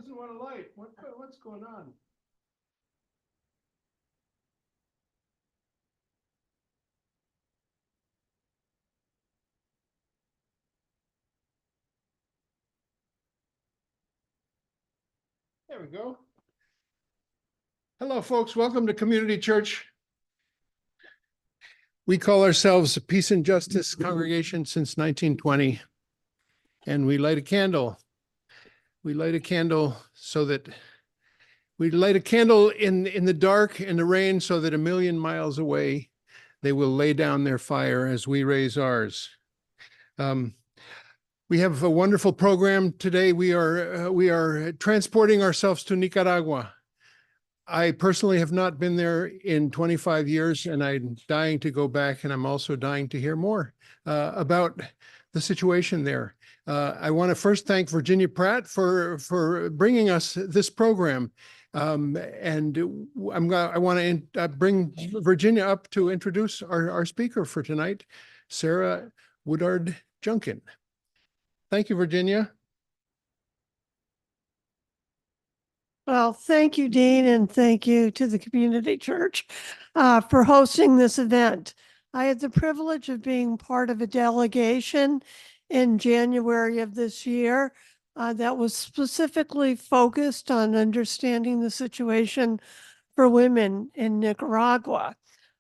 doesn't want a light. What's going on? There we go. Hello, folks. Welcome to Community Church. We call ourselves a Peace and Justice congregation since 1920, and we light a candle. We light a candle so that we light a candle in the dark and the rain so that 1,000,000 miles away, they will lay down their fire as we raise ours. We have a wonderful program today. We are transporting ourselves to Nicaragua. I personally have not been there in 25 years, and I'm dying to go back, and I'm also dying to hear more about the situation there. I want to first thank Virginia Pratt for bringing us this program. I want to bring Virginia up to introduce our speaker for tonight, Sarah Woodard Junkin. Thank you, Virginia. Well, thank you, Dean, and thank you to the Community Church for hosting this event. I had the privilege of being part of a delegation in January of this year that was specifically focused on understanding the situation for women in Nicaragua.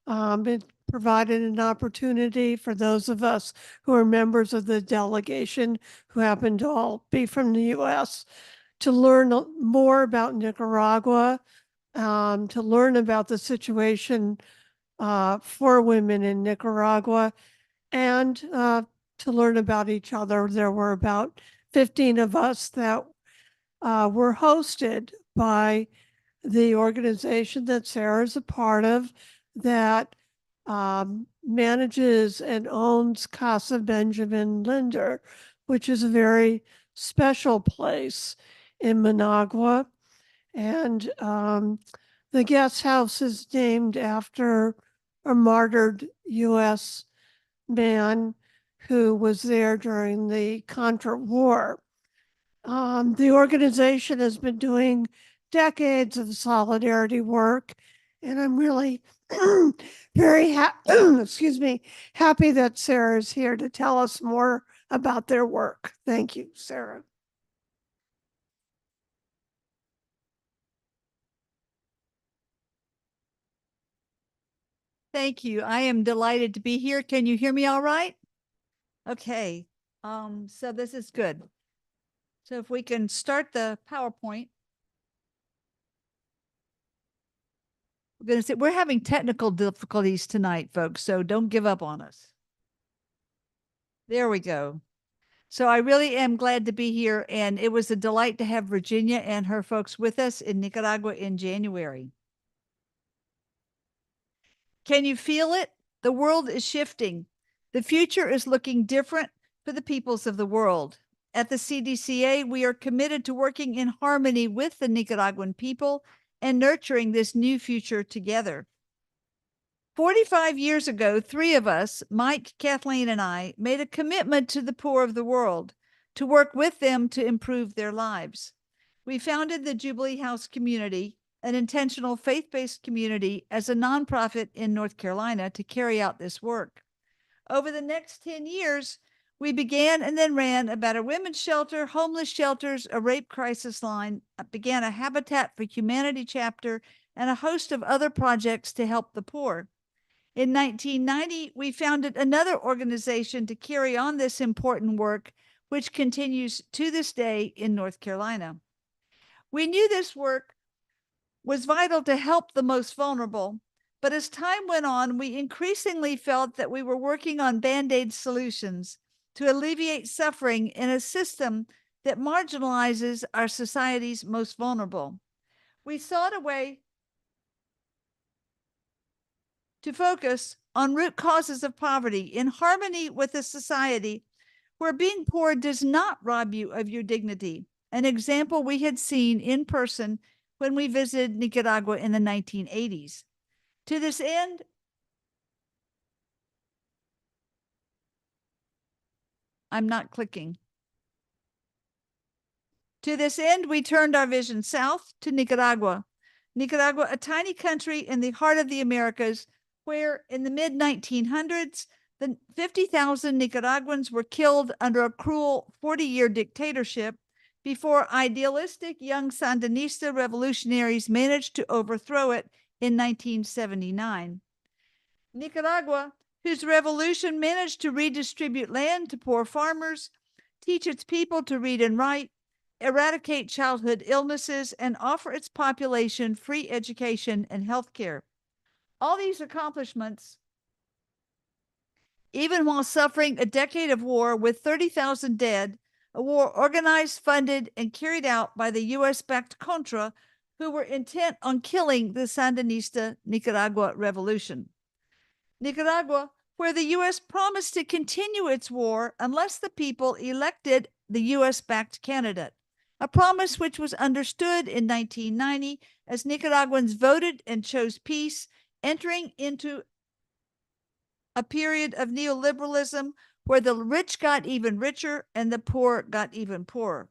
It provided an opportunity for those of us who are members of the delegation who happen to all be from the U.S. to learn more about Nicaragua, to learn about the situation for women in Nicaragua, and to learn about each other. There were about 15 of us that were hosted by the organization that Sarah's a part of that manages and owns Casa Benjamin Linder, which is a very special place in Managua. And the guest house is named after a martyred U.S. man who was there during the Contra War. The organization has been doing decades of solidarity work, and I'm really very happy that Sarah is here to tell us more about their work. Thank you, Sarah. Thank you. I am delighted to be here. Can you hear me all right? Okay. So this is good. So if we can start the PowerPoint. We're having technical difficulties tonight, folks, so don't give up on us. There we go. So I really am glad to be here, and it was a delight to have Virginia and her folks with us in Nicaragua in January. Can you feel it? The world is shifting. The future is looking different for the peoples of the world. At the CDCA, we are committed to working in harmony with the Nicaraguan people and nurturing this new future together. 45 years ago, 3 of us, Mike, Kathleen, and I, made a commitment to the poor of the world to work with them to improve their lives. We founded the Jubilee House Community, an intentional faith-based community, as a nonprofit in North Carolina to carry out this work. Over the next 10 years, we began and then ran about a women's shelter, homeless shelters, a rape crisis line, began a Habitat for Humanity chapter, and a host of other projects to help the poor. In 1990, we founded another organization to carry on this important work, which continues to this day in North Carolina. We knew this work was vital to help the most vulnerable, but as time went on, we increasingly felt that we were working on Band-Aid solutions to alleviate suffering in a system that marginalizes our society's most vulnerable. We sought a way to focus on root causes of poverty in harmony with a society where being poor does not rob you of your dignity, an example we had seen in person when we visited Nicaragua in the 1980s. To this end, I'm not clicking. To this end, we turned our vision south to Nicaragua. Nicaragua, a tiny country in the heart of the Americas, where in the mid-1900s, the 50,000 Nicaraguans were killed under a cruel 40-year dictatorship before idealistic young Sandinista revolutionaries managed to overthrow it in 1979. Nicaragua, whose revolution managed to redistribute land to poor farmers, teach its people to read and write, eradicate childhood illnesses, and offer its population free education and health care. All these accomplishments, even while suffering a decade of war with 30,000 dead, a war organized, funded, and carried out by the U.S.-backed Contra, who were intent on killing the Sandinista Nicaragua revolution. Nicaragua, where the U.S. promised to continue its war unless the people elected the U.S.-backed candidate, a promise which was understood in 1990 as Nicaraguans voted and chose peace, entering into a period of neoliberalism where the rich got even richer and the poor got even poorer.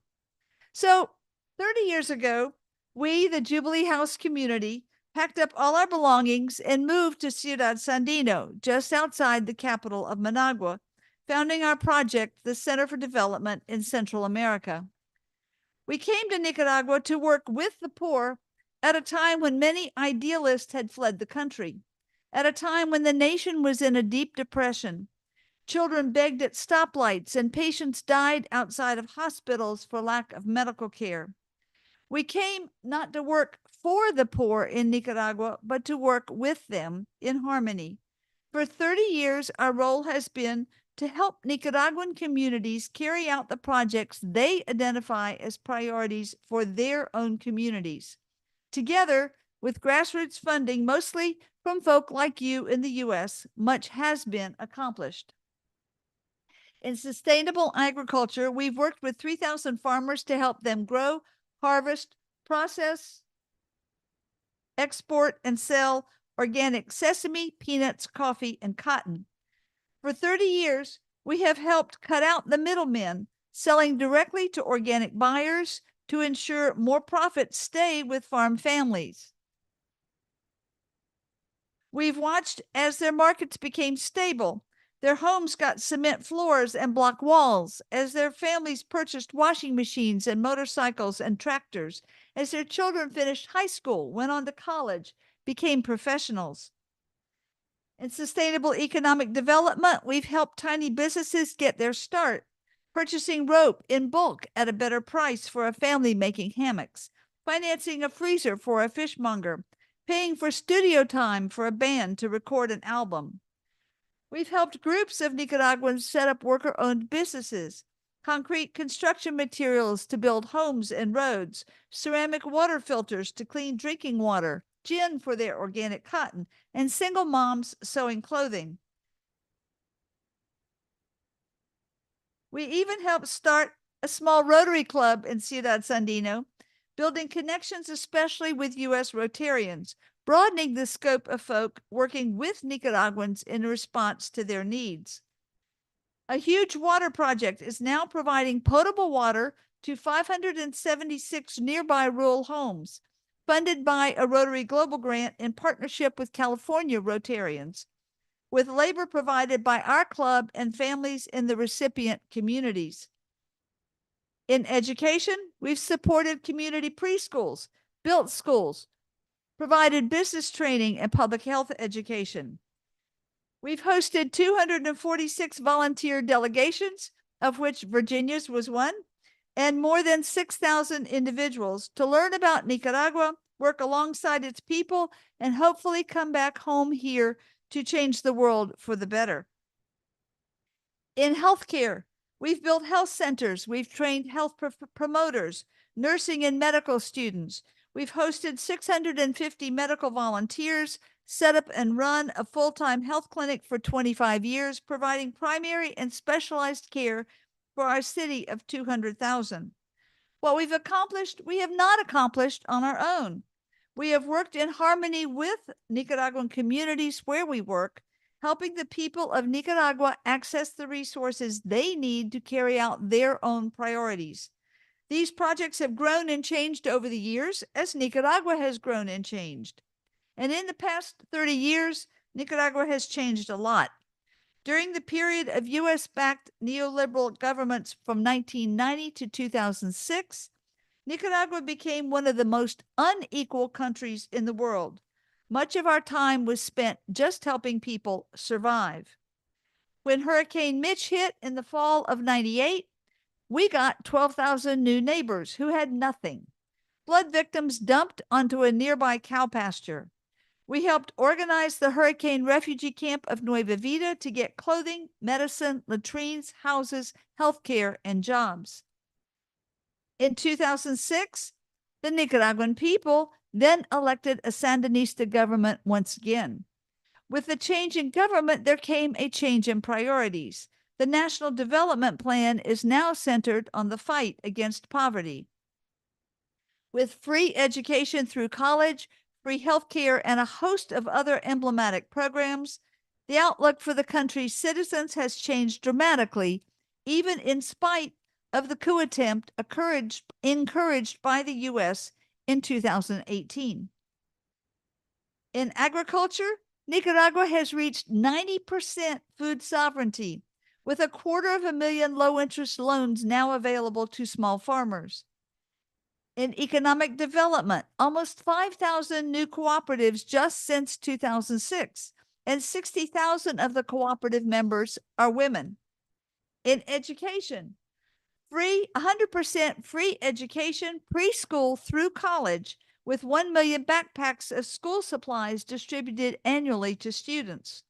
So 30 years ago, we, the Jubilee House Community, packed up all our belongings and moved to Ciudad Sandino, just outside the capital of Managua, founding our project, the Center for Development in Central America. We came to Nicaragua to work with the poor at a time when many idealists had fled the country, at a time when the nation was in a deep depression. Children begged at stoplights and patients died outside of hospitals for lack of medical care. We came not to work for the poor in Nicaragua, but to work with them in harmony. For 30 years, our role has been to help Nicaraguan communities carry out the projects they identify as priorities for their own communities. Together with grassroots funding, mostly from folk like you in the U.S., much has been accomplished. In sustainable agriculture, we've worked with 3,000 farmers to help them grow, harvest, process, export, and sell organic sesame, peanuts, coffee, and cotton. For 30 years, we have helped cut out the middlemen, selling directly to organic buyers to ensure more profits stay with farm families. We've watched as their markets became stable. Their homes got cement floors and block walls, as their families purchased washing machines and motorcycles and tractors, as their children finished high school, went on to college, became professionals. In sustainable economic development, we've helped tiny businesses get their start, purchasing rope in bulk at a better price for a family making hammocks, financing a freezer for a fishmonger, paying for studio time for a band to record an album. We've helped groups of Nicaraguans set up worker-owned businesses, concrete construction materials to build homes and roads, ceramic water filters to clean drinking water, gin for their organic cotton, and single moms sewing clothing. We even helped start a small Rotary Club in Ciudad Sandino, building connections especially with U.S. Rotarians, broadening the scope of folk working with Nicaraguans in response to their needs. A huge water project is now providing potable water to 576 nearby rural homes, funded by a Rotary Global Grant in partnership with California Rotarians, with labor provided by our club and families in the recipient communities. In education, we've supported community preschools, built schools, provided business training and public health education. We've hosted 246 volunteer delegations, of which Virginia's was one, and more than 6,000 individuals to learn about Nicaragua, work alongside its people, and hopefully come back home here to change the world for the better. In healthcare, we've built health centers, we've trained health promoters, nursing and medical students. We've hosted 650 medical volunteers, set up and run a full-time health clinic for 25 years, providing primary and specialized care for our city of 200,000. What we've accomplished, we have not accomplished on our own. We have worked in harmony with Nicaraguan communities where we work, helping the people of Nicaragua access the resources they need to carry out their own priorities. These projects have grown and changed over the years as Nicaragua has grown and changed. And in the past 30 years, Nicaragua has changed a lot. During the period of U.S.-backed neoliberal governments from 1990 to 2006, Nicaragua became one of the most unequal countries in the world. Much of our time was spent just helping people survive. When Hurricane Mitch hit in the fall of '98, we got 12,000 new neighbors who had nothing. Flood victims dumped onto a nearby cow pasture. We helped organize the hurricane refugee camp of Nueva Vida to get clothing, medicine, latrines, houses, healthcare, and jobs. In 2006, the Nicaraguan people then elected a Sandinista government once again. With the change in government, there came a change in priorities. The National Development Plan is now centered on the fight against poverty. With free education through college, free healthcare, and a host of other emblematic programs, the outlook for the country's citizens has changed dramatically, even in spite of the coup attempt encouraged by the U.S. in 2018. In agriculture, Nicaragua has reached 90% food sovereignty, with 250,000 low-interest loans now available to small farmers. In economic development, almost 5,000 new cooperatives just since 2006, and 60,000 of the cooperative members are women. In education, 100% free education, preschool through college, with 1 million backpacks of school supplies distributed annually to students.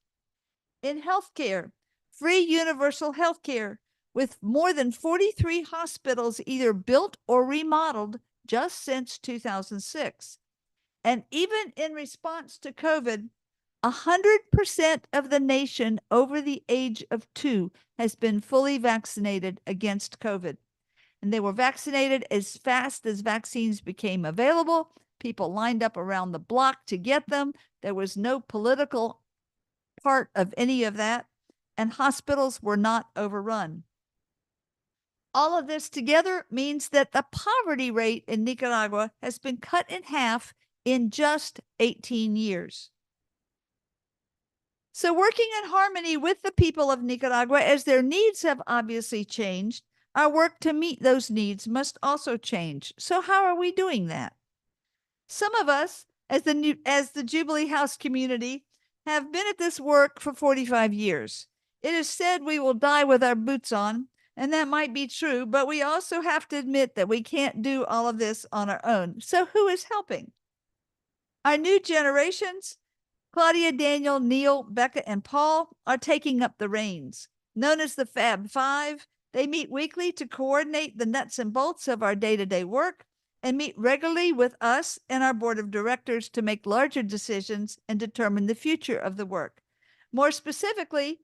In healthcare, free universal healthcare, with more than 43 hospitals either built or remodeled just since 2006. And even in response to COVID, 100% of the nation over the age of 2 has been fully vaccinated against COVID. And they were vaccinated as fast as vaccines became available. People lined up around the block to get them. There was no political part of any of that, and hospitals were not overrun. All of this together means that the poverty rate in Nicaragua has been cut in half in just 18 years. So working in harmony with the people of Nicaragua, as their needs have obviously changed, our work to meet those needs must also change. So how are we doing that? Some of us, as the Jubilee House Community, have been at this work for 45 years. It is said we will die with our boots on, and that might be true, but we also have to admit that we can't do all of this on our own. So who is helping? Our new generations, Claudia, Daniel, Neil, Becca, and Paul, are taking up the reins. Known as the Fab Five, they meet weekly to coordinate the nuts and bolts of our day-to-day work and meet regularly with us and our board of directors to make larger decisions and determine the future of the work. More specifically,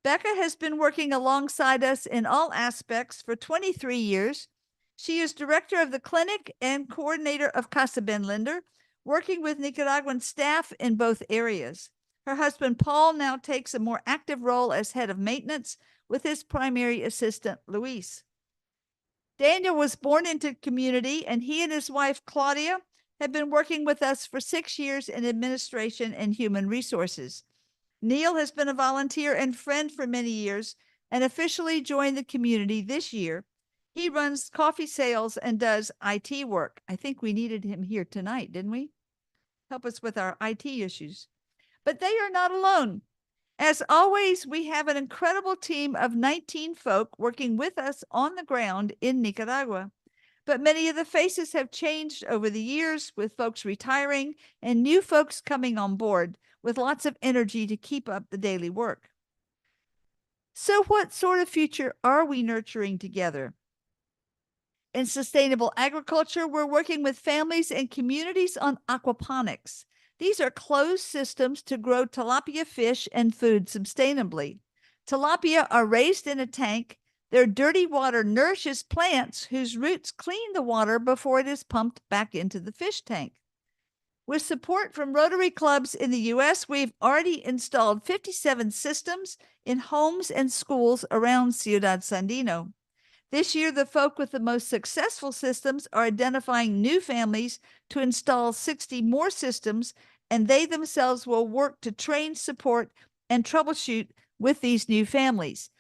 Becca has been working alongside us in all aspects for 23 years. She is director of the clinic and coordinator of Casa Ben Linder, working with Nicaraguan staff in both areas. Her husband, Paul, now takes a more active role as head of maintenance with his primary assistant, Luis. Daniel was born into community, and he and his wife, Claudia, have been working with us for 6 years in administration and human resources. Neil has been a volunteer and friend for many years and officially joined the community this year. He runs coffee sales and does IT work. I think we needed him here tonight, didn't we? Help us with our IT issues. But they are not alone. As always, we have an incredible team of 19 folk working with us on the ground in Nicaragua. But many of the faces have changed over the years, with folks retiring and new folks coming on board with lots of energy to keep up the daily work. So what sort of future are we nurturing together? In sustainable agriculture, we're working with families and communities on aquaponics. These are closed systems to grow tilapia fish and food sustainably. Tilapia are raised in a tank. Their dirty water nourishes plants whose roots clean the water before it is pumped back into the fish tank. With support from Rotary clubs in the U.S., we've already installed 57 systems in homes and schools around Ciudad Sandino. This year, the folk with the most successful systems are identifying new families to install 60 more systems, and they themselves will work to train, support, and troubleshoot with these new families.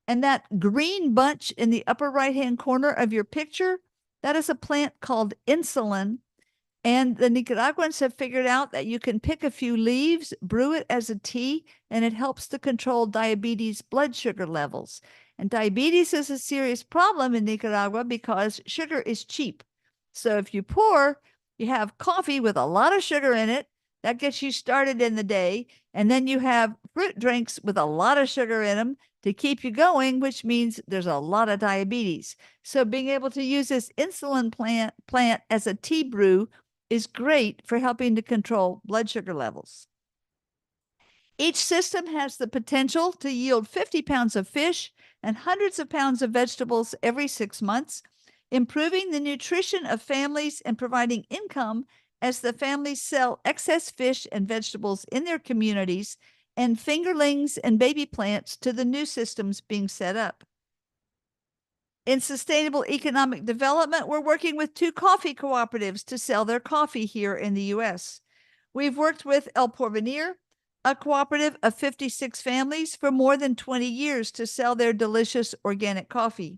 And that green bunch in the upper right-hand corner of your picture, that is a plant called insulin. And the Nicaraguans have figured out that you can pick a few leaves, brew it as a tea, and it helps to control diabetes blood sugar levels. And diabetes is a serious problem in Nicaragua because sugar is cheap. So if you pour, you have coffee with a lot of sugar in it. That gets you started in the day. And then you have fruit drinks with a lot of sugar in them to keep you going, which means there's a lot of diabetes. So being able to use this insulin plant as a tea brew is great for helping to control blood sugar levels. Each system has the potential to yield 50 pounds of fish and hundreds of pounds of vegetables every 6 months, improving the nutrition of families and providing income as the families sell excess fish and vegetables in their communities and fingerlings and baby plants to the new systems being set up. In sustainable economic development, we're working with 2 coffee cooperatives to sell their coffee here in the U.S. We've worked with El Porvenir, a cooperative of 56 families, for more than 20 years to sell their delicious organic coffee.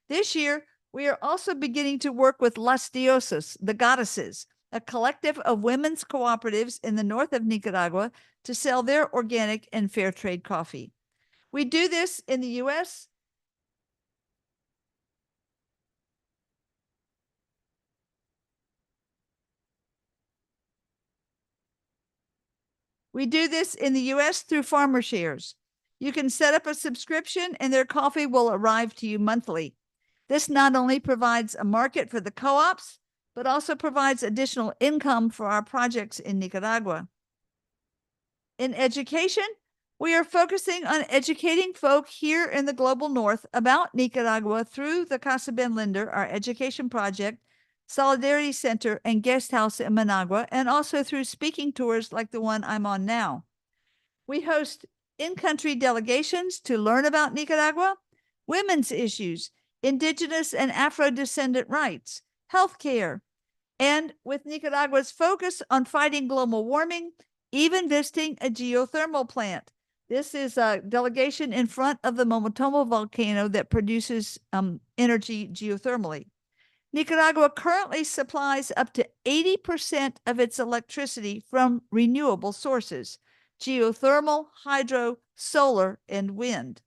This year, we are also beginning to work with Las Diosas, the Goddesses, a collective of women's cooperatives in the north of Nicaragua, to sell their organic and fair trade coffee. We do this in the U.S. We do this in the U.S. through Farmer Shares. You can set up a subscription and their coffee will arrive to you monthly. This not only provides a market for the co-ops, but also provides additional income for our projects in Nicaragua. In education, we are focusing on educating folk here in the global north about Nicaragua through the Casa Ben Linder, our education project, Solidarity Center, and Guest House in Managua, and also through speaking tours like the one I'm on now. We host in-country delegations to learn about Nicaragua, women's issues, indigenous and Afro-descendant rights, healthcare, and with Nicaragua's focus on fighting global warming, even visiting a geothermal plant. This is a delegation in front of the Momotomo volcano that produces energy geothermally. Nicaragua currently supplies up to 80% of its electricity from renewable sources: geothermal, hydro, solar, and wind.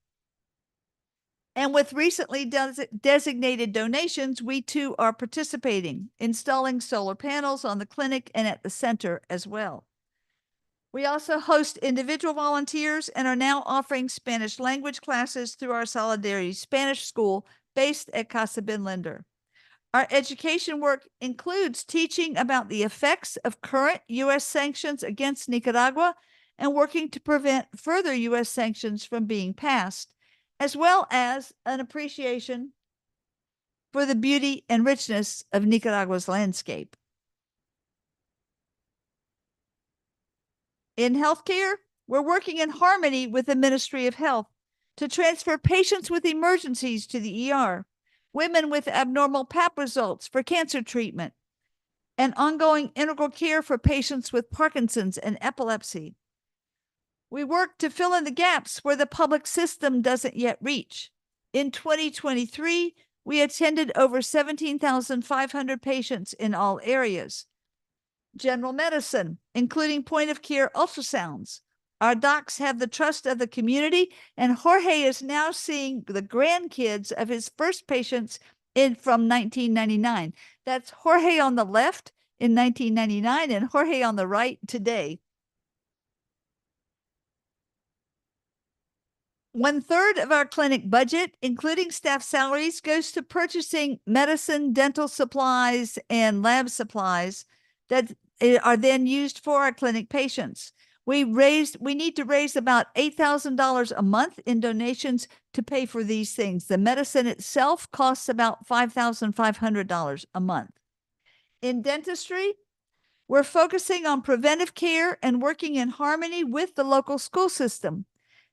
And with recently designated donations, we too are participating, installing solar panels on the clinic and at the center as well. We also host individual volunteers and are now offering Spanish language classes through our Solidarity Spanish School based at Casa Ben Linder. Our education work includes teaching about the effects of current U.S. sanctions against Nicaragua and working to prevent further U.S. sanctions from being passed, as well as an appreciation for the beauty and richness of Nicaragua's landscape. In healthcare, we're working in harmony with the Ministry of Health to transfer patients with emergencies to the ER, women with abnormal Pap results for cancer treatment, and ongoing integral care for patients with Parkinson's and epilepsy. We work to fill in the gaps where the public system doesn't yet reach. In 2023, we attended over 17,500 patients in all areas. General medicine, including point-of-care ultrasounds. Our docs have the trust of the community, and Jorge is now seeing the grandkids of his first patients from 1999. That's Jorge on the left in 1999 and Jorge on the right today. 1/3 of our clinic budget, including staff salaries, goes to purchasing medicine, dental supplies, and lab supplies that are then used for our clinic patients. We need to raise about $8,000 a month in donations to pay for these things. The medicine itself costs about $5,500 a month. In dentistry, we're focusing on preventive care and working in harmony with the local school system.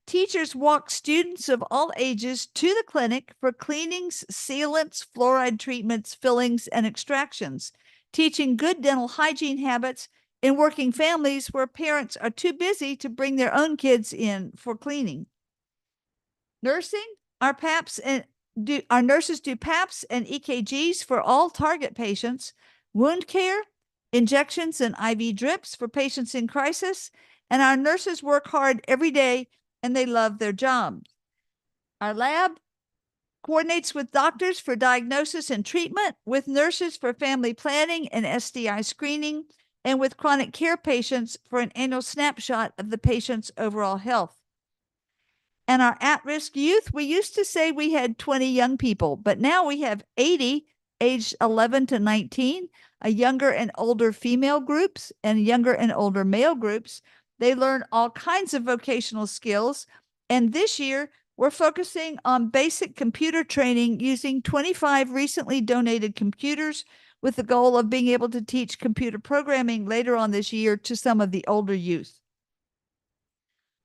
Teachers walk students of all ages to the clinic for cleanings, sealants, fluoride treatments, fillings, and extractions, teaching good dental hygiene habits in working families where parents are too busy to bring their own kids in for cleaning. Nursing, our nurses do PAPs and EKGs for all target patients, wound care, injections and IV drips for patients in crisis, and our nurses work hard every day and they love their job. Our lab coordinates with doctors for diagnosis and treatment, with nurses for family planning and STI screening, and with chronic care patients for an annual snapshot of the patient's overall health. And our at-risk youth, we used to say we had 20 young people, but now we have 80 aged 11 to 19, a younger and older female groups and younger and older male groups. They learn all kinds of vocational skills. And this year, we're focusing on basic computer training using 25 recently donated computers with the goal of being able to teach computer programming later on this year to some of the older youth.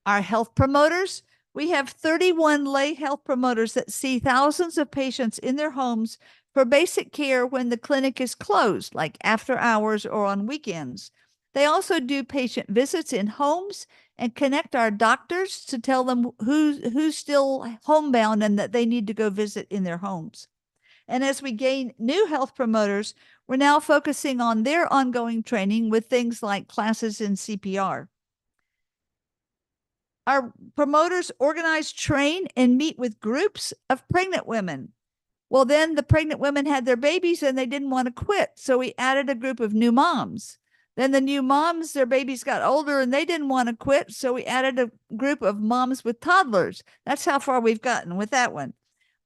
Our health promoters, we have 31 lay health promoters that see thousands of patients in their homes for basic care when the clinic is closed, like after hours or on weekends. They also do patient visits in homes and connect our doctors to tell them who's still homebound and that they need to go visit in their homes. And as we gain new health promoters, we're now focusing on their ongoing training with things like classes in CPR. Our promoters organize, train, and meet with groups of pregnant women. Well, then the pregnant women had their babies and they didn't want to quit. So we added a group of new moms. Then the new moms, their babies got older and they didn't want to quit. So we added a group of moms with toddlers. That's how far we've gotten with that one.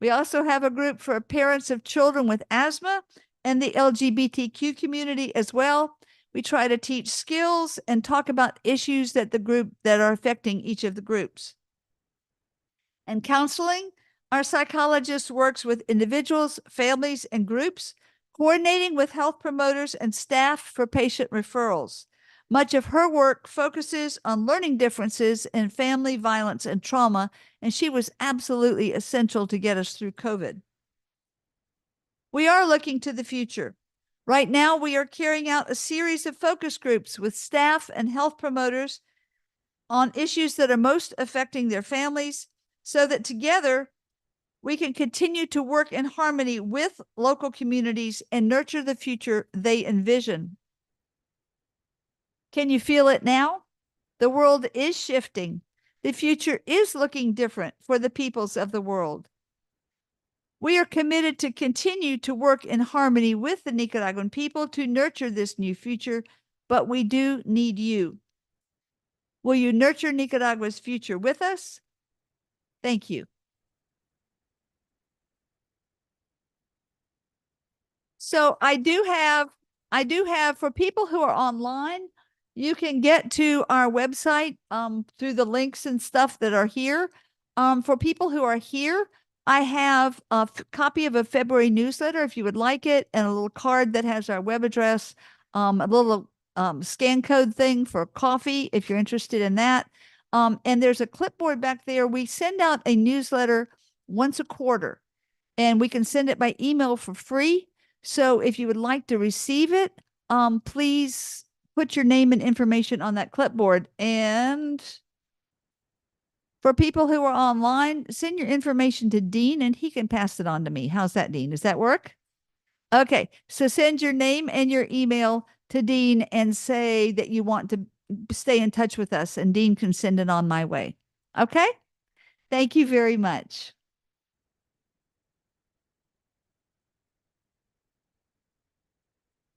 We also have a group for parents of children with asthma and the LGBTQ community as well. We try to teach skills and talk about issues that are affecting each of the groups. And counseling, our psychologist works with individuals, families, and groups, coordinating with health promoters and staff for patient referrals. Much of her work focuses on learning differences in family violence and trauma, and she was absolutely essential to get us through COVID. We are looking to the future. Right now, we are carrying out a series of focus groups with staff and health promoters on issues that are most affecting their families, so that together we can continue to work in harmony with local communities and nurture the future they envision. Can you feel it now? The world is shifting. The future is looking different for the peoples of the world. We are committed to continue to work in harmony with the Nicaraguan people to nurture this new future, but we do need you. Will you nurture Nicaragua's future with us? Thank you. So I do have for people who are online, you can get to our website through the links and stuff that are here. For people who are here, I have a copy of a February newsletter if you would like it, and a little card that has our web address, a little scan code thing for coffee if you're interested in that. And there's a clipboard back there. We send out a newsletter once a quarter, and we can send it by email for free. So if you would like to receive it, please put your name and information on that clipboard. And for people who are online, send your information to Dean and he can pass it on to me. How's that, Dean? Does that work? Okay, so send your name and your email to Dean and say that you want to stay in touch with us, and Dean can send it on my way. Okay? Thank you very much.